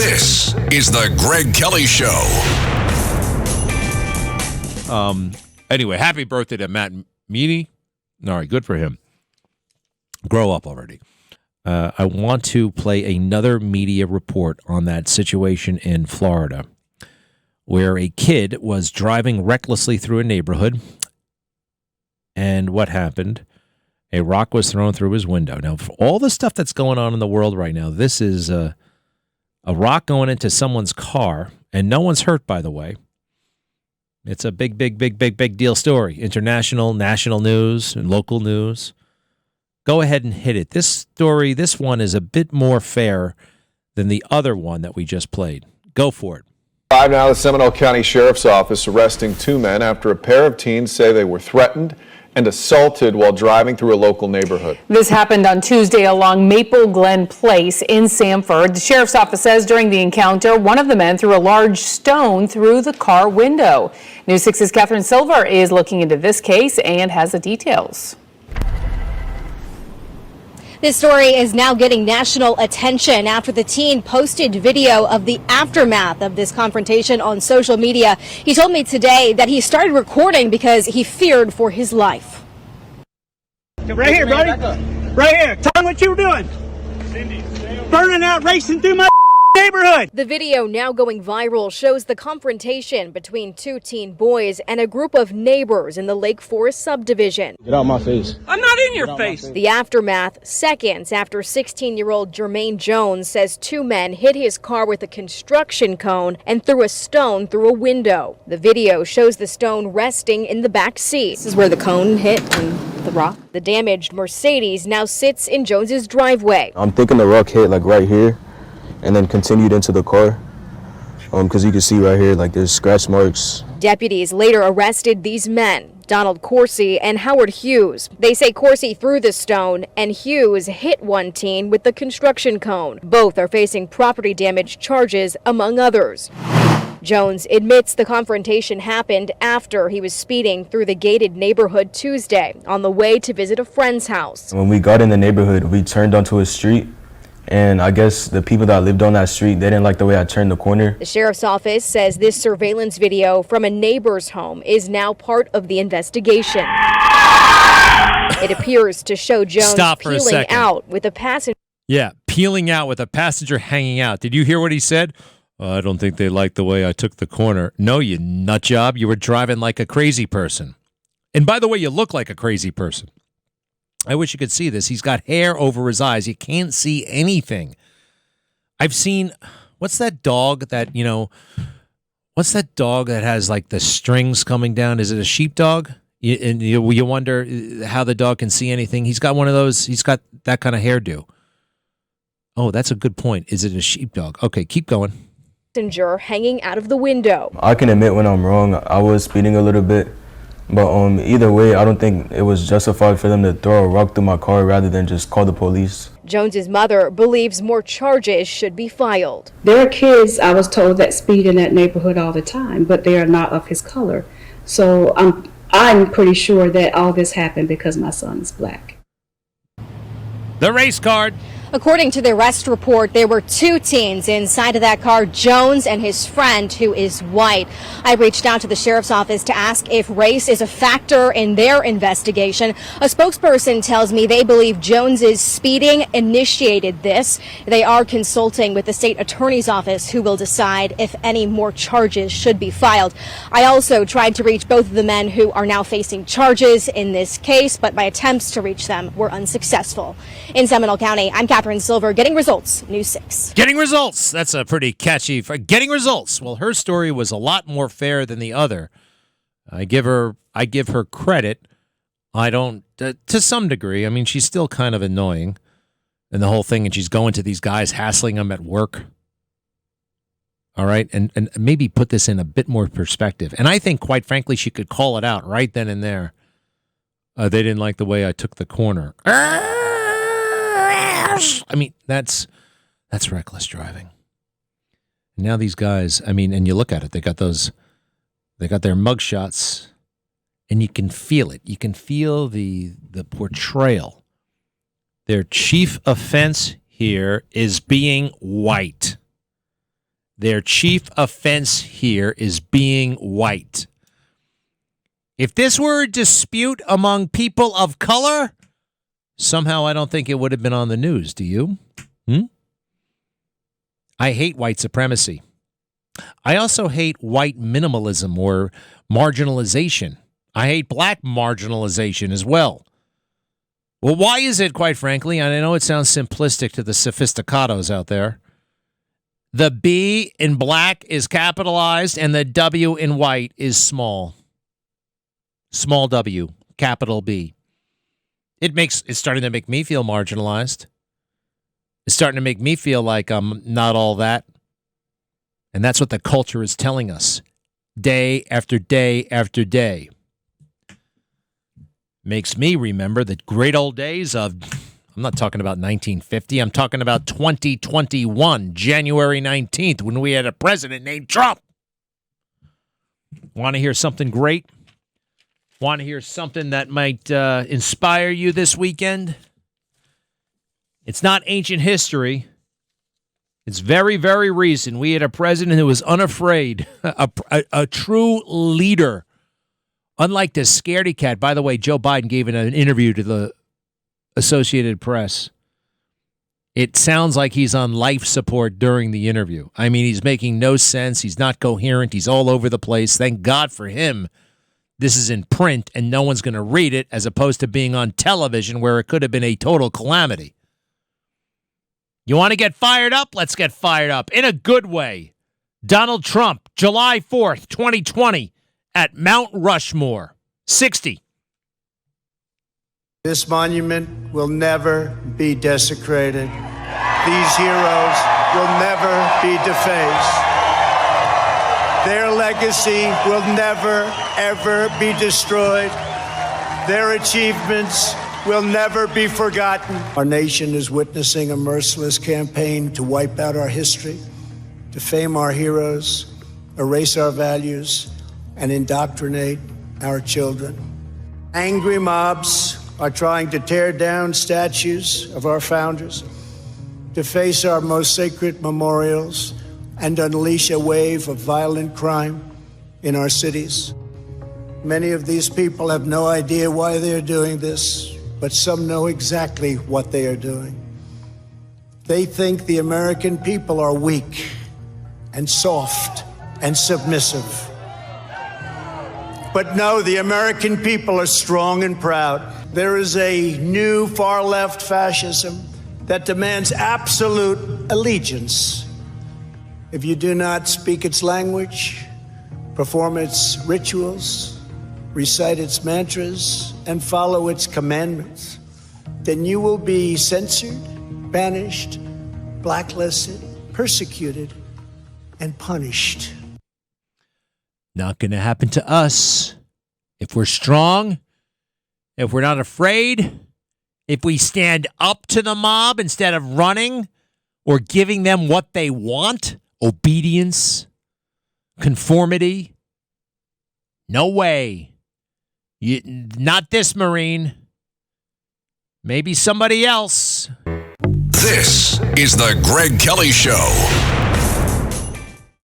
This is the Greg Kelly Show. Anyway, happy birthday to Matt Meany. All right, good for him. Grow up already. I want to play another media report on that situation in Florida where a kid was driving recklessly through a neighborhood. And what happened? A rock was thrown through his window. Now, for all the stuff that's going on in the world right now, this is a rock going into someone's car, and no one's hurt, by the way. It's a big deal story. International, national news, and local news. Go ahead and hit it. This one is a bit more fair than the other one that we just played. Go for it. Live now, the Seminole County Sheriff's Office arresting two men after a pair of teens say they were threatened and assaulted while driving through a local neighborhood. This happened on Tuesday along Maple Glen Place in Sanford. The sheriff's office says during the encounter, one of the men threw a large stone through the car window. News 6's Catherine Silver is looking into this case and has the details. This story is now getting national attention after the teen posted video of the aftermath of this confrontation on social media. He told me today that he started recording because he feared for his life. Right here, buddy. Right here. Tell me what you were doing. Burning out, racing through my neighborhood. The video, now going viral, shows the confrontation between two teen boys and a group of neighbors in the Lake Forest subdivision. Get out my face. I'm not in your face. The aftermath, seconds after 16-year-old Jermaine Jones says two men hit his car with a construction cone and threw a stone through a window. The video shows the stone resting in the back seat. This is where the cone hit and the rock. The damaged Mercedes now sits in Jones's driveway. I'm thinking the rock hit like right here and then continued into the car, because you can see right here, like there's scratch marks. Deputies later arrested these men, Donald Coursey and Howard Hughes. They say Coursey threw the stone and Hughes hit one teen with the construction cone. Both are facing property damage charges, among others. Jones admits the confrontation happened after he was speeding through the gated neighborhood Tuesday on the way to visit a friend's house. When we got in the neighborhood, we turned onto a street. And I guess the people that lived on that street, they didn't like the way I turned the corner. The sheriff's office says this surveillance video from a neighbor's home is now part of the investigation. It appears to show Jones peeling out with a passenger. Yeah, peeling out with a passenger hanging out. Did you hear what he said? I don't think they liked the way I took the corner. No, you nut job. You were driving like a crazy person. And by the way, you look like a crazy person. I wish you could see this. He's got hair over his eyes. You can't see anything. I've seen, what's that dog that has like the strings coming down? Is it a sheepdog? You wonder how the dog can see anything. He's got one of those. He's got that kind of hairdo. Oh, that's a good point. Is it a sheepdog? Okay, keep going. Passenger hanging out of the window. I can admit when I'm wrong. I was speeding a little bit. But either way, I don't think it was justified for them to throw a rock through my car rather than just call the police. Jones's mother believes more charges should be filed. There are kids, I was told, that speed in that neighborhood all the time, but they are not of his color. So I'm pretty sure that all this happened because my son is black. The race card. According to the arrest report, there were two teens inside of that car, Jones and his friend, who is white. I reached out to the sheriff's office to ask if race is a factor in their investigation. A spokesperson tells me they believe Jones's speeding initiated this. They are consulting with the state attorney's office, who will decide if any more charges should be filed. I also tried to reach both of the men who are now facing charges in this case, but my attempts to reach them were unsuccessful. In Seminole County, I'm Catherine Silver, Getting Results, News 6. Getting Results. That's a pretty catchy. Getting Results. Well, her story was a lot more fair than the other. I give her credit. I don't, to some degree. I mean, she's still kind of annoying and the whole thing, and she's going to these guys, hassling them at work. All right, and maybe put this in a bit more perspective. And I think, quite frankly, she could call it out right then and there. They didn't like the way I took the corner. I mean, that's reckless driving. Now these guys, I mean, and you look at it, they got their mug shots, and you can feel it. You can feel the portrayal. Their chief offense here is being white. Their chief offense here is being white. If this were a dispute among people of color, somehow I don't think it would have been on the news. Do you? I hate white supremacy. I also hate white minimalism or marginalization. I hate black marginalization as well. Well, why is it, quite frankly, and I know it sounds simplistic to the sophisticados out there, the B in black is capitalized and the W in white is small. Small W, capital B. It's starting to make me feel marginalized. It's starting to make me feel like I'm not all that. And that's what the culture is telling us day after day after day. Makes me remember the great old days of, I'm not talking about 1950, I'm talking about 2021, January 19th, when we had a president named Trump. Want to hear something great? Want to hear something that might inspire you this weekend? It's not ancient history. It's very, very recent. We had a president who was unafraid, a true leader. Unlike the scaredy cat. By the way, Joe Biden gave an interview to the Associated Press. It sounds like he's on life support during the interview. I mean, he's making no sense. He's not coherent. He's all over the place. Thank God for him. This is in print and no one's going to read it, as opposed to being on television where it could have been a total calamity. You want to get fired up? Let's get fired up in a good way. Donald Trump, July 4th, 2020, at Mount Rushmore, 60. This monument will never be desecrated. These heroes will never be defaced. Their legacy will never, ever be destroyed. Their achievements will never be forgotten. Our nation is witnessing a merciless campaign to wipe out our history, defame our heroes, erase our values, and indoctrinate our children. Angry mobs are trying to tear down statues of our founders, deface our most sacred memorials, and unleash a wave of violent crime in our cities. Many of these people have no idea why they're doing this, but some know exactly what they are doing. They think the American people are weak and soft and submissive. But no, the American people are strong and proud. There is a new far-left fascism that demands absolute allegiance. If you do not speak its language, perform its rituals, recite its mantras, and follow its commandments, then you will be censored, banished, blacklisted, persecuted, and punished. Not going to happen to us. If we're strong, if we're not afraid, if we stand up to the mob instead of running or giving them what they want, obedience, conformity, no way. Not this Marine. Maybe somebody else. This is the Greg Kelly Show.